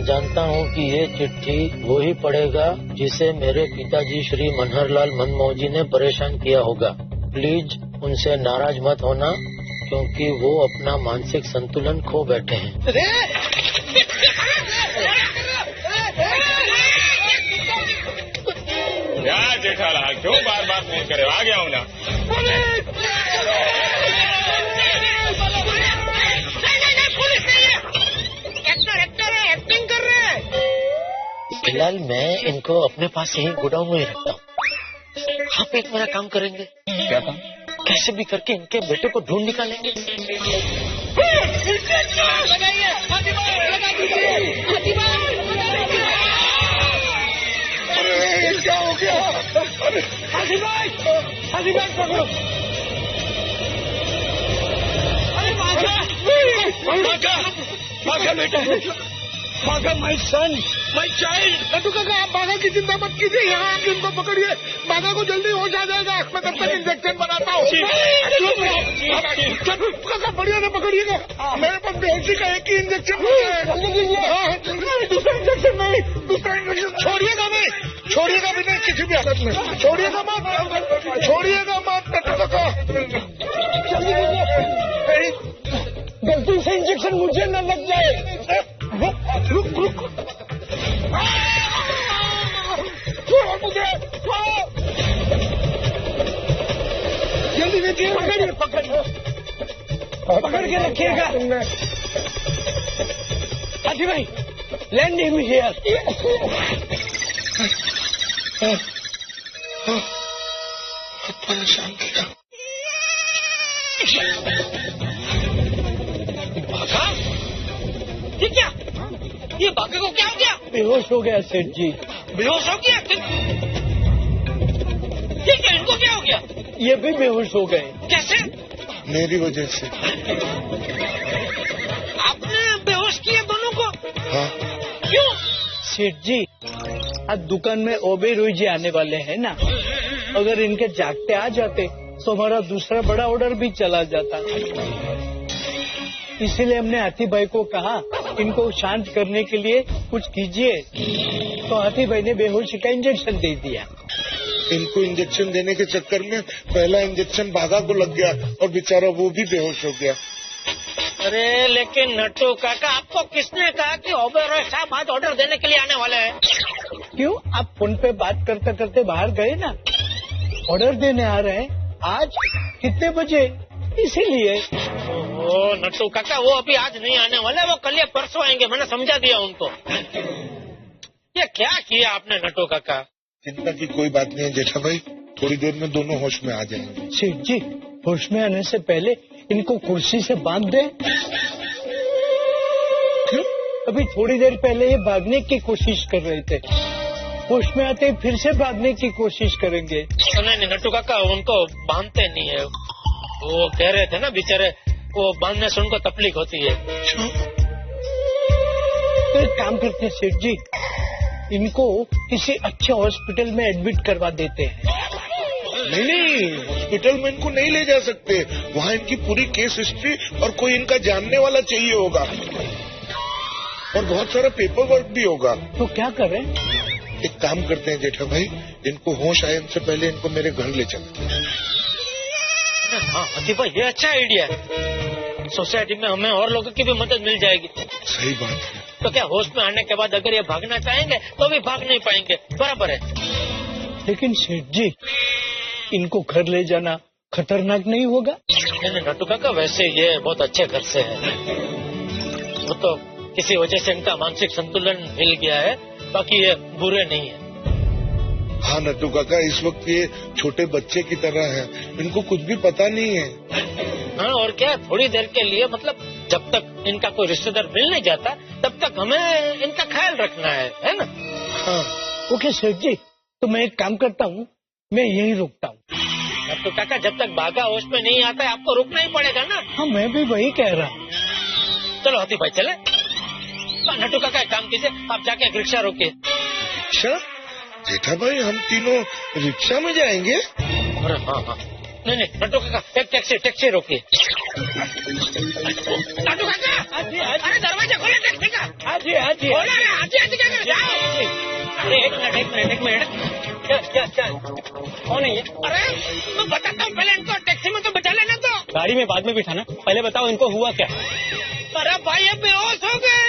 मैं जानता हूँ कि ये चिट्ठी वो ही पढ़ेगा जिसे मेरे पिताजी श्री मनहरलाल मनमोहजी ने परेशान किया होगा। प्लीज उनसे नाराज मत होना, क्योंकि वो अपना मानसिक संतुलन खो बैठे हैं। क्या जेठालाल, क्यों बार बार फोन करे? आ गया हूँ ना। फिलहाल मैं इनको अपने पास यही गोडाउन में ही रखता हूँ। आप एक मेरा काम करेंगे? क्या काम? कैसे भी करके इनके बेटे को ढूंढ निकालेंगे। अरे क्या हो गया? हाजी भाई पकड़ो। अरे भागा बेटा, भागा my son, my child. Natu काका, आप बाघा की चिंता मत कीजिए, यहाँ आके इनको पकड़िए। बाघा को जल्दी होश आ जाएगा। मैं तब तक इंजेक्शन बनाता हूँ। काका बढ़िया से पकड़िएगा। मेरे पास बेहोशी का एक ही इंजेक्शन है। दूसरा इंजेक्शन नहीं, दूसरा इंजेक्शन छोड़िएगा नहीं, छोड़िएगा भी नहीं किसी भी हालत में। छोड़िएगा मत, छोड़िएगा मत नटू काका। गलती से इंजेक्शन मुझे न लग जाए। रुक छोड़ो मुझे, जल्दी लीजिए। पकड़ के रखिएगा। हाजी भाई, लैंड हिम हियर। परेशान किया। बाघा? ये क्या? ये बाघा को क्या हो गया? बेहोश हो गया सेठ जी। बेहोश हो गया? ये क्या, इनको क्या हो गया? ये भी बेहोश हो गए। कैसे? मेरी वजह से। आपने बेहोश किया दोनों को? हाँ। क्यों? सेठ जी, आज दुकान में ओबेरॉय जी आने वाले हैं ना। अगर इनके जागते आ जाते तो हमारा दूसरा बड़ा ऑर्डर भी चला जाता। इसीलिए हमने हाथी भाई को कहा, इनको शांत करने के लिए कुछ कीजिए। तो हाथी भाई ने बेहोशी का इंजेक्शन दे दिया। इनको इंजेक्शन देने के चक्कर में पहला इंजेक्शन बाघा को लग गया और बेचारा वो भी बेहोश हो गया। अरे लेकिन नट्टू काका, आपको किसने कहा कि ओबेरॉय साहब आज ऑर्डर देने के लिए आने वाले हैं? क्यों, आप फोन पे बात करते करते बाहर गए ना। ऑर्डर देने आ रहे हैं। आज कितने बजे? इसीलिए। ओ नट्टू काका, वो अभी आज नहीं आने वाले, वो कल या परसों आएंगे। मैंने समझा दिया उनको। ये क्या किया आपने नट्टू काका? चिंता की कोई बात नहीं है जेठा भाई, थोड़ी देर में दोनों होश में आ जाएंगे। सेठ जी, होश में आने से पहले इनको कुर्सी से बांध दें। क्यों? अभी थोड़ी देर पहले ये भागने की कोशिश कर रहे थे। होश में आते ही फिर से भागने की कोशिश करेंगे। नहीं नट्टू काका, उनको बांधते नहीं है। वो कह रहे थे ना बेचारे, वो बांधने से उनको तकलीफ होती है। तो एक काम करते हैं सेठ जी, इनको किसी अच्छे हॉस्पिटल में एडमिट करवा देते हैं। नहीं, हॉस्पिटल में इनको नहीं ले जा सकते। वहाँ इनकी पूरी केस हिस्ट्री और कोई इनका जानने वाला चाहिए होगा और बहुत सारा पेपर वर्क भी होगा। तो क्या करें? एक काम करते हैं जेठा भाई, इनको होश आने से पहले इनको मेरे घर ले चलते हैं। हाँ हाथी भाई, ये अच्छा आइडिया है। सोसाइटी में हमें और लोगों की भी मदद मिल जाएगी। सही बात है। तो क्या होश में आने के बाद अगर ये भागना चाहेंगे तो भी भाग नहीं पाएंगे, बराबर है। लेकिन सेठ जी, इनको घर ले जाना खतरनाक नहीं होगा? नहीं नट्टू काका, वैसे ये बहुत अच्छे घर से है। वो तो किसी वजह से इनका मानसिक संतुलन हिल गया है, बाकी ये बुरे नहीं है। हाँ नट्टू काका, इस वक्त ये छोटे बच्चे की तरह है, इनको कुछ भी पता नहीं है। हाँ और क्या, थोड़ी देर के लिए, मतलब जब तक इनका कोई रिश्तेदार मिल नहीं जाता तब तक हमें इनका ख्याल रखना है ना? हाँ। ओके सेठ जी, तो मैं एक काम करता हूँ, मैं यहीं रुकता हूँ। नट्टू काका, जब तक बाघा होश में नहीं आता है आपको रुकना ही पड़ेगा ना। हाँ, मैं भी वही कह रहा हूँ। चलो हाथी भाई चले। नट्टू काका एक काम कीजिए, आप जाके एक रिक्शा रोकिए। अच्छा जेठा भाई, हम तीनों रिक्शा में जाएंगे? अरे हाँ, नहीं नट्टू काका, एक टैक्सी रोकिए। नट्टू काका, हाजी अरे दरवाजा खोलो टैक्सी का। हाजी हाजी खोलो ना, हाजी हाजी क्या कर जाओ। अरे एक मिनट क्या कौन है ये? अरे मैं बताता हूँ, पहले इनको टैक्सी में तो बिठा लेना। तो गाड़ी में बाद में बिठाना, पहले बताओ इनको हुआ क्या? अरे भाई ये बेहोश हो गए।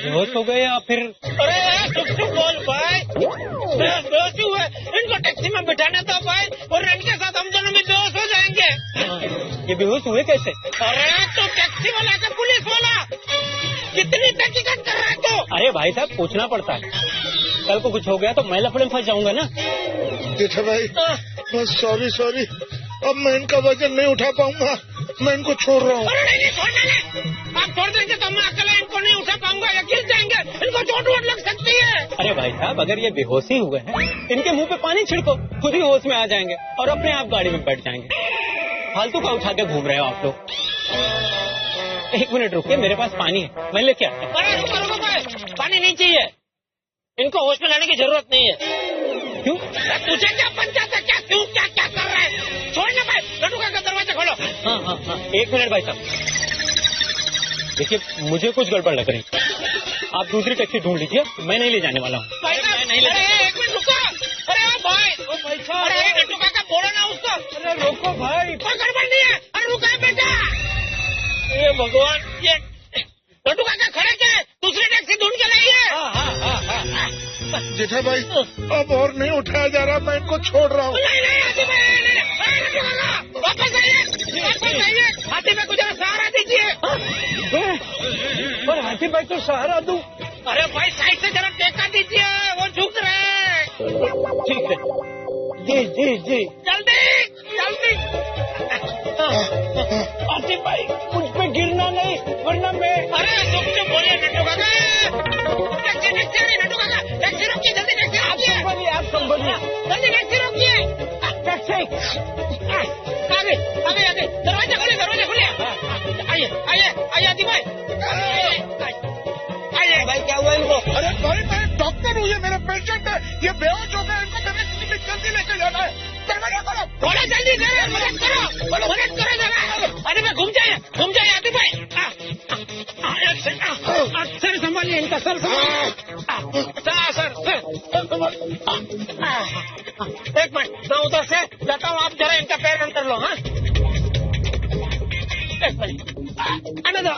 बेहोश हो गए या फिर? अरे चुप बोल भाई, बेहोश हुए। इनको टैक्सी में बिठाना था भाई, और इनके साथ हम दोनों भी बेहोश हो जाएंगे। ये बेहोश हुए कैसे? अरे तो टैक्सी वाला का पुलिस वाला कितनी तहकीकात कर रहा है तो? अरे भाई साहब पूछना पड़ता है, कल को कुछ हो गया तो मैं लफड़े में फंस जाऊंगा ना। जेठा भाई सॉरी, अब मैं इनका वजन नहीं उठा पाऊंगा, मैं इनको छोड़ रहा हूँ। अरे नहीं छोड़ना नहीं, आप छोड़ देंगे तो मैं अकेला इनको नहीं उठा पाऊंगा, या गिर जाएंगे, इनको चोट वोट लग सकती है। अरे भाई साहब अगर ये बेहोशी हुए हैं, इनके मुंह पे पानी छिड़को, खुद ही होश में आ जाएंगे और अपने आप गाड़ी में बैठ जाएंगे। फालतू का उठा के घूम रहे हो आप लोग। एक मिनट रुकिए, मेरे पास पानी है, मैं लेके आता हूँ। अरे रुको भाई, पानी नहीं चाहिए, इनको होश में लाने की जरूरत नहीं है। क्यों? तुझे क्या पंचायत है? क्या क्यों क्या कर रहा है? छोड़ना भाई, लड्डू का दरवाजा खोलो। हाँ, एक मिनट भाई साहब, देखिए मुझे कुछ गड़बड़ लग रही, आप दूसरी टैक्सी ढूंढ लीजिए, मैं नहीं ले जाने वाला हूँ। भाई साहब नहीं ले, एक मिनट रुको। अरे भाई, अरे लड्डू का बोलो ना उसको। अरे रोको भाई, कोई गड़बड़ नहीं है। अरे रुका है बेटा। ये भगवान, ये लड्डू काका खड़े क्या है? दूसरी टैक्सी ढूंढ के लाइए। जेठा भाई अब और नहीं उठाया जा रहा, मैं इनको छोड़ रहा हूँ। नहीं हाथी भाई, लड्डू काका वापस आइए। हाथी भाई को जरा सहारा दीजिए। पर हाथी भाई को सहारा दूं? अरे भाई साइड से जरा टेका दीजिए, वो झुक रहे हैं। ठीक है, जी जल्दी। हाथी भाई मुझ पे गिरना नहीं, वरना मैं। अरे चुप बोलिए लड्डू काका। टैक्सी लड्डू काका, टैक्सी रोकिए, जल्दी टैक्सी रोकिए। आप संभलिए, जल्दी टैक्सी रोकिए। टैक्सी आगे दरवाजा खोलिए। आइए हाथी भाई, आइए भाई क्या हुआ इनको? अरे भाई मैं डॉक्टर हूँ, ये मेरा पेशेंट है, ये बेहोश हो गए, इनको मेरे जल्दी लेके जाना है। दरवाजा खोलो, बोलो जल्दी जरा, मदद करो जरा। अरे भाई घूम जाइए हाथी भाई। सर संभालिए इनका, सर एक मिनट, मैं उधर से जाता हूँ, आप जरा इनका पैर अंदर लो। हाँ एक मिनट, आने दो।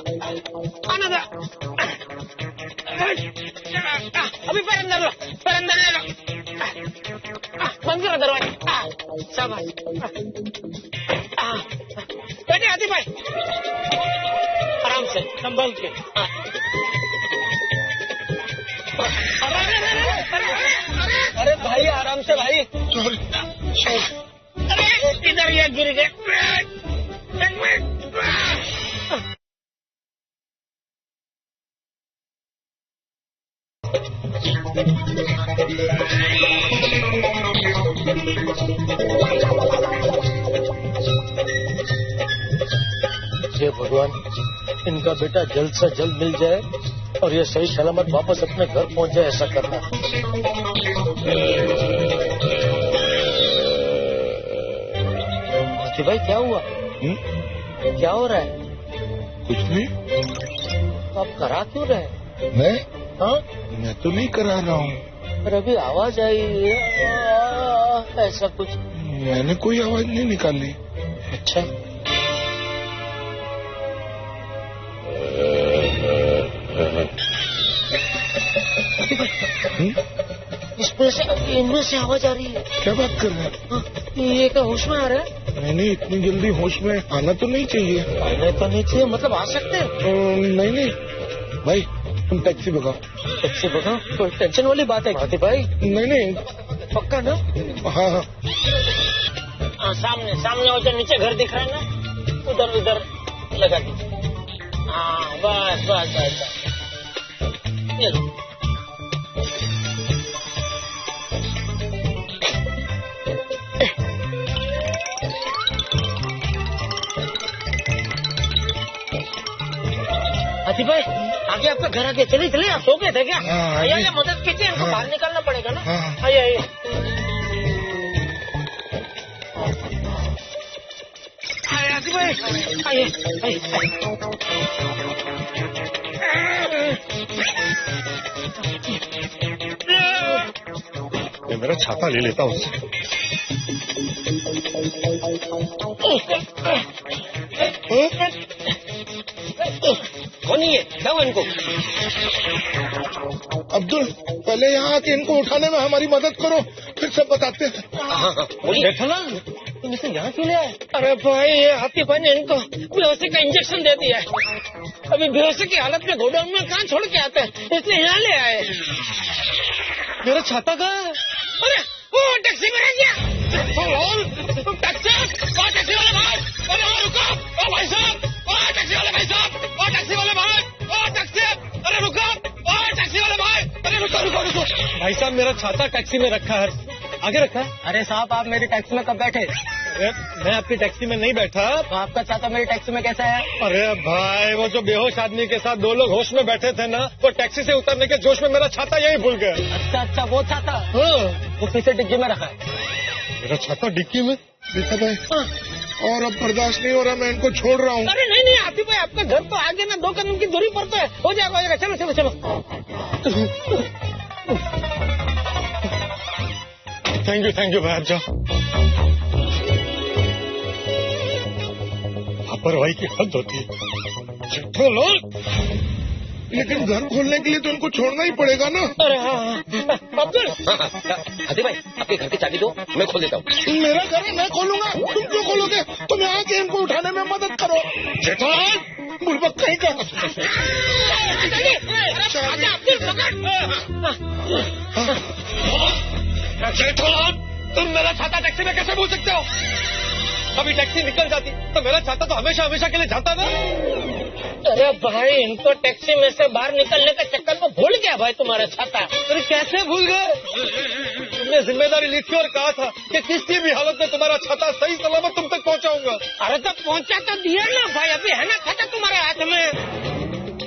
अभी पैर अंदर लो, ले लो। बंद करो दरवाजा। शाबाश। बैठे हाथी भाई, आराम से संभल के। अरे भाई आराम से भाई। अरे इधर ये गिर गए। एक मिनट। हे भगवान, इनका बेटा जल्द से जल्द मिल जाए और ये सही सलामत वापस अपने घर पहुंच जाए, ऐसा करना। हाथी भाई क्या हुआ? क्या हो रहा है? कुछ नहीं। तो आप करा क्यों रहे? मैं तो नहीं करा रहा हूँ। पर अभी आवाज आई ऐसा कुछ। मैंने कोई आवाज नहीं निकाली। अच्छा, इनमें से आवाज आ रही है। क्या बात कर रहे हैं? ये क्या होश में आ रहा है? नहीं, इतनी जल्दी होश में आना तो नहीं चाहिए। आने तो नहीं चाहिए, मतलब आ सकते हैं। नहीं भाई, तुम टैक्सी भगाओ। टैक्सी भगाओ? कोई टेंशन वाली बात है हाथी भाई? नहीं पक्का ना? हाँ। सामने वो जो नीचे घर दिख रहा है ना, उधर लगा दीजिए। हाँ बस। ये लो। हाथी भाई आगे आपका घर आगे, चलिए आप सो गए थे क्या? आइए मदद कीजिए, इनको बाहर निकालना पड़ेगा ना। आइए हाथी भाई, आइए आइए। मैं मेरा छाता ले लेता हूँ उससे। कौन है ये? जाओ इनको। अब्दुल, पहले यहाँ आके इनको उठाने में हमारी मदद करो, फिर सब बताते हैं। जेठालाल, तुम इसे यहाँ क्यों ले आए? अरे भाई, ये हाथी भाई ने इनको बेहोशी का इंजेक्शन दे दिया है। अभी बेहोशी की हालत में गोडाउन में कहाँ छोड़ के आते हैं, इसलिए यहाँ ले आए। मेरा छाता कहाँ है? अरे वो टैक्सी में रह गया। टैक्सी वाले भाई, अरे रुको, ओ भाई साहब, ओ टैक्सी वाले भाई साहब, ओ टैक्सी वाले भाई, ओ टैक्सी, अरे रुको, ओ टैक्सी वाले भाई, अरे रुको रुको रुको। भाई साहब, मेरा छाता टैक्सी में रखा है, आगे रखा है। अरे साहब, आप मेरी टैक्सी में कब बैठे? अरे मैं आपकी टैक्सी में नहीं बैठा। तो आपका छाता मेरी टैक्सी में कैसा है? अरे भाई, वो जो बेहोश आदमी के साथ दो लोग होश में बैठे थे ना, वो टैक्सी से उतरने के जोश में मेरा छाता यही भूल गया। अच्छा, वो छाता वो पीछे डिग्गी में रखा है। मेरा छाता डिक्की में? देखा भाई, और अब बर्दाश्त नहीं हो रहा, मैं इनको छोड़ रहा हूँ। अरे नहीं हाथी भाई, आपका घर तो आगे ना 2 कदम की दूरी पर तो है, हो जाएगा। चलो चलो चलो। थैंक यू भाई, आप जाओ। लापरवाही की हद होती है। लेकिन घर खोलने के लिए तो इनको छोड़ना ही पड़ेगा ना। अरे हाँ, अब्दुल। हाथी भाई, आपके घर की चाबी दो, मैं खोल देता हूँ। मेरा घर है, मैं खोलूंगा। तुम क्यों खोलोगे? तुम यहाँ के इनको उठाने में मदद करो। जेठालाल, बुड़बक कहीं का। जेठालाल, तुम मेरा छाता टैक्सी में कैसे भूल सकते हो? अभी टैक्सी निकल जाती तो मेरा छाता तो हमेशा के लिए जाता ना। अरे भाई, इनको टैक्सी में से बाहर निकलने के चक्कर में भूल गया भाई तुम्हारा छाता। अरे कैसे भूल गए? तुमने जिम्मेदारी ली थी और कहा था कि किसी भी हालत में तुम्हारा छाता सही सलामत तुम तक पहुंचाऊंगा। अरे तो पहुंचा तो दिया ना भाई, अभी है ना छाता तुम्हारे हाथ में।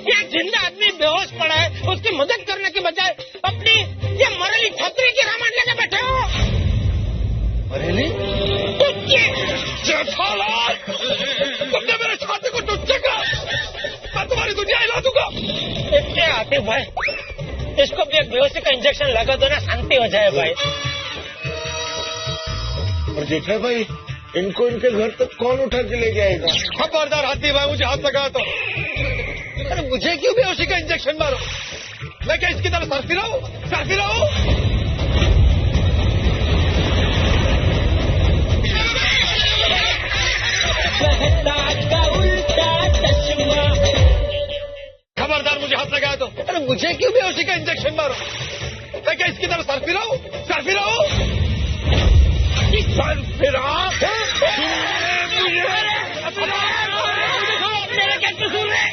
ये जिंदा आदमी बेहोश पड़ा है, उसकी मदद करने के बजाय अपनी ये मरेली छतरी की रामायण लेके बैठे हो। मरेली? जेठालाल, तुमने मेरे छाते को टुच्चे कहा, मैं तुम्हारी दुनिया हिला दूंगा। इतने आते भाई, इसको भी एक बेहोशी का इंजेक्शन लगा दो ना, शांति हो जाए भाई। और जेठा भाई, इनको इनके घर तक कौन उठा के ले जाएगा? खबरदार हाथी भाई, मुझे हाथ लगा तो। अरे मुझे क्यों बेहोशी का इंजेक्शन मारो? मैं क्या इसकी तरह सर फिराऊं? खबरदार, मुझे हाथ लगाया तो। अरे मुझे क्यों बेहोशी का इंजेक्शन मारो? मैं क्या इसकी तरह सर फिराऊं? मेरा क्या कसूर है?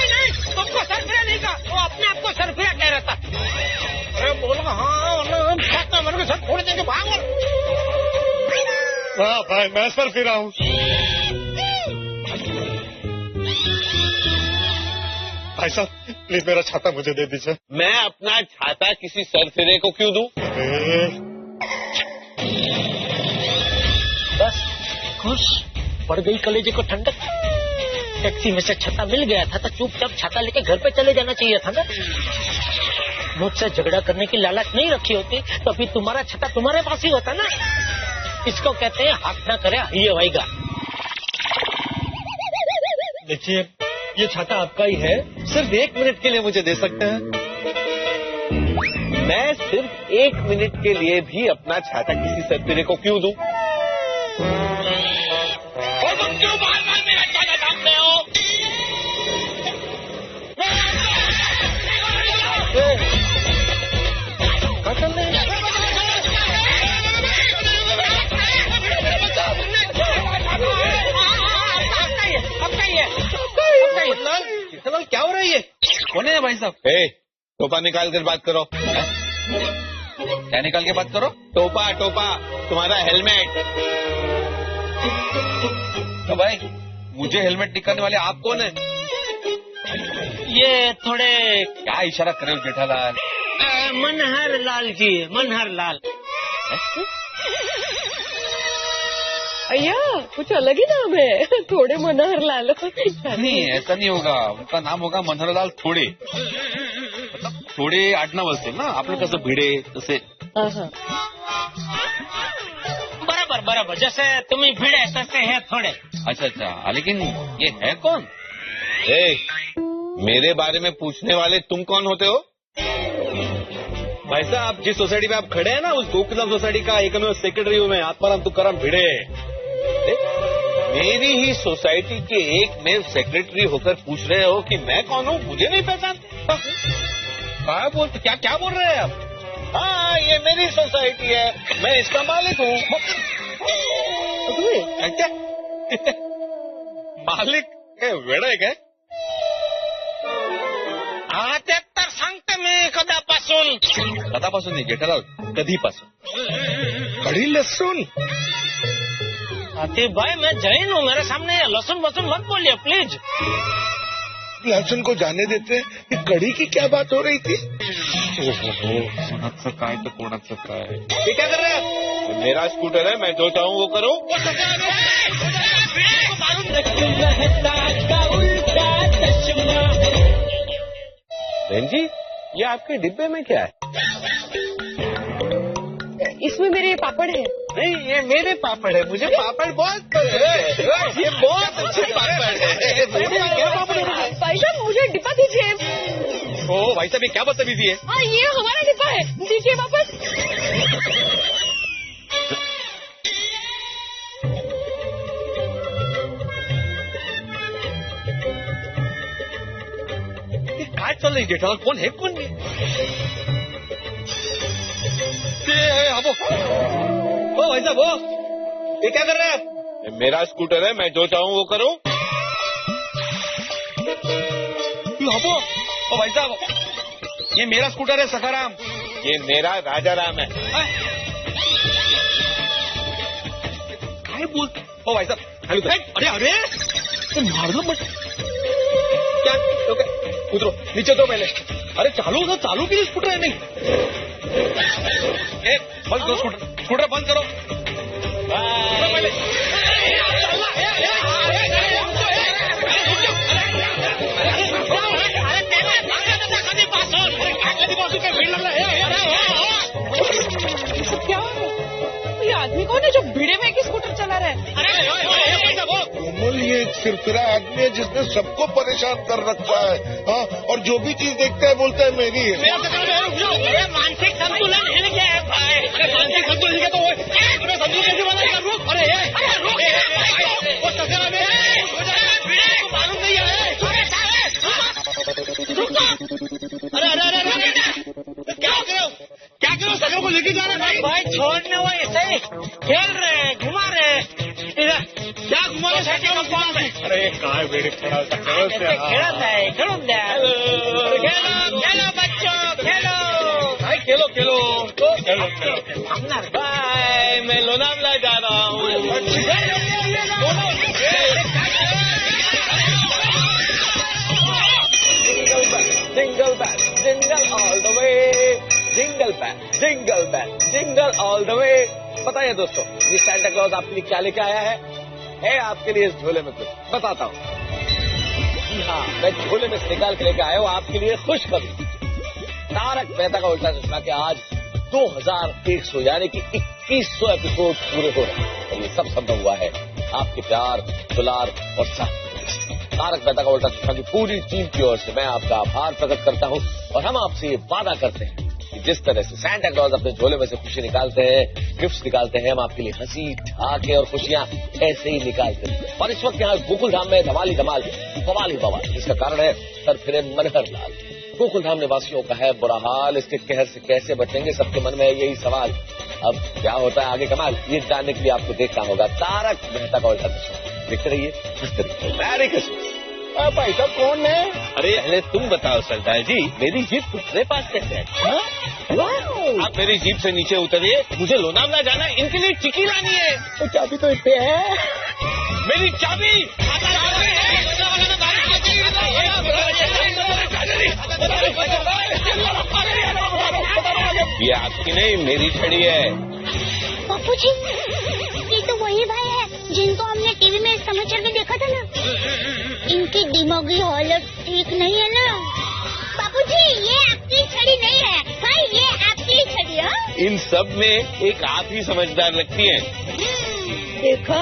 नहीं, तुमको सरफिरा नहीं कहा, वो अपने आप को सरफिरा कह रहा था। अरे बोलो हाँ, मेरे को सर फोड़ देंगे, भागो। हाँ भाई, मैं सरफिरा हूँ। भाई साहब, प्लीज मेरा छाता मुझे दे दीजिए। मैं अपना छाता किसी सरफिरे को क्यों दूं? बस खुश पड़ गई कलेजे को ठंडक। टैक्सी में से छाता मिल गया था तो चुपचाप छाता लेके घर पे चले जाना चाहिए था ना। मुझसे झगड़ा करने की लालच नहीं रखी होती तो अभी तुम्हारा छाता तुम्हारे पास ही होता ना। इसको कहते हैं हाथ ना करे ये होएगा। देखिए, ये छाता आपका ही है, सिर्फ 1 मिनट के लिए मुझे दे सकते हैं। मैं सिर्फ 1 मिनट के लिए भी अपना छाता किसी सरफिरे को क्यों दूं? और तुम क्यों बार-बार मेरा छाता थामते हो? क्या हो रहा है? ये कौन है भाई साहब? टोपा निकाल कर बात करो। क्या निकाल के बात करो? टोपा तुम्हारा हेलमेट। तो भाई मुझे हेलमेट निकालने वाले आप कौन है? ये थोड़े क्या इशारा कर रहे हो जेठालाल? मनहर लाल जी, मनहर लाल। अय्या कुछ अलग ही नाम है, थोड़े मनहर लाल। नहीं ऐसा नहीं होगा, उनका नाम होगा मनहरलाल थोडे. मतलब थोडे आडनाव असेल ना, आपलं कसं भिडे तसे. बराबर बराबर, जैसे तुम्ही भिड़े तसे है थोड़े. अच्छा अच्छा, लेकिन ये है कौन? मेरे बारे में पूछने वाले तुम कौन होते हो? भाई साहब जिस सोसाइटी में आप खड़े हैं ना, उस गोकुलधाम सोसाइटी का एकमेव सेक्रेटरी हूँ मैं, आत्माराम तुकाराम भिड़े. मेरी ही सोसाइटी के एक में सेक्रेटरी होकर पूछ रहे हो कि मैं कौन हूँ? मुझे नहीं पहचान. क्या बोल रहे हैं आप? हाँ ये मेरी सोसाइटी है, मैं इसका मालिक हूँ. क्या मालिक वेड़ा है क्या? ते तर सांगते मी कदापासून. कदापासून नाही जेठालाल, कधीपासून. कड़ी लहसुन. आती भाई मैं जैन हूँ, मेरे सामने लहसुन वसुन मत बोलिए प्लीज. लहसुन को जाने देते हैं. ये कड़ी की क्या बात हो रही थी? कोणाचं काय तर कोणाचं काय. ये क्या कर रहे हैं? मेरा स्कूटर है, मैं जो चाहूँ वो करूँ. बहन जी ये आपके डिब्बे में क्या है? इसमें मेरे पापड़ है. नहीं ये मेरे पापड़ है, मुझे पापड़ बहुत पसंद है. ये बहुत अच्छे पापड़ है. भाई साहब मुझे डिब्बा दीजिए. ओ भाई साहब ये क्या बदतमीजी है? हाँ ये हमारा डिब्बा है, दीजिए वापस. काय चल रही जेठालाल, कौन है कौन नहीं? ओ भाई साहब ये क्या कर रहे हैं? मेरा स्कूटर है, मैं जो चाहूँ वो करूँ. ओ भाई साहब ये मेरा स्कूटर है सखाराम. ये मेरा राजा राम है. काय बोल. ओ भाई साहब अरे अरे मार दो मत. क्या ओके उतरो नीचे तो पहले. अरे चालू ना, चालू के लिए स्कूटर है नहीं. बंद करो स्कूटर बंद करो. क्या ये आदमी कौन है जो भिड़े में एक स्कूटर चला रहा है? कोमल ये एक सिरफिरा आदमी है जिसने सबको परेशान कर रखा है. हाँ और जो भी चीज देखता है बोलता है मेरी है. मानसिक संतुलन है क्या है भाई? मानसिक संतुलन है तो संतुलन कैसे बना? रुक. मालूम नहीं है. अरे क्या करो सगरों को लेके जा रहे हैं भाई छोड़ने वो ऐसे ही खेल रहे घुमा रहे. क्या घुमा रहे साइकिल में कौन है? अरे काय बेड़े खेलत आहे खेळून द्या. खेलो बच्चों खेलो. भाई खेलो थांबणार बाय. मैं लोनावला जा रहा हूँ. जिंगल बैल jingle all the way. Jingle बैल जिंगल ऑल द वे. बताइए दोस्तों ये सैंटा क्लॉज आपके लिए क्या लेके आया है आपके लिए इस झोले में कुछ बताता हूँ. हाँ मैं झोले में निकाल के लेके आया हूँ आपके लिए खुशखबरी. तारक मेहता का उल्टा चश्मा के आज 2100 यानी कि 2100 एपिसोड पूरे हो रहे हैं. और ये सब संभव हुआ है आपके प्यार दुलार और साथ. तारक मेहता का उल्टा चश्मा की पूरी टीम की ओर से मैं आपका आभार प्रकट करता हूँ. और हम आपसे ये वादा करते हैं कि जिस तरह से सैंटा क्लॉज अपने झोले में से खुशी निकालते हैं, गिफ्ट्स निकालते हैं, हम आपके लिए हंसी ठहाके और खुशियां ऐसे ही निकालते हैं. और इस वक्त यहाँ गोकुल धाम में धमाली धमाल बवाल ही बवाल, जिसका कारण है सर फिरे मनहर लाल. गोकुल धाम निवासियों का है बुरा हाल, इसके कहर से कैसे बचेंगे सबके मन में है यही सवाल. अब क्या होता है आगे कमाल, ये जानने के लिए आपको देखना होगा तारक मेहता का उल्टा चश्मा. देखते रहिए, हंसते रहिए. Merry Christmas. भाई साहब कौन है? अरे पहले तुम बताओ सरदार जी, मेरी जीत तुम्हारे पास कैसे है? आप मेरी जीप से नीचे उतरिए, मुझे लोनावला जाना है, इनके लिए चिक्की लानी है। तो चाबी तो इतने है। मेरी चाबी ये आपकी नहीं, मेरी छड़ी है। बापू जी, ये तो वही भाई है जिनको हमने टीवी में समाचार में देखा था ना। इनकी दिमागी हालत ठीक नहीं है ना। बापू जी, ये आपकी छड़ी नहीं है भाई, ये आपकी छड़ी है। इन सब में एक आप ही समझदार लगती हैं। देखो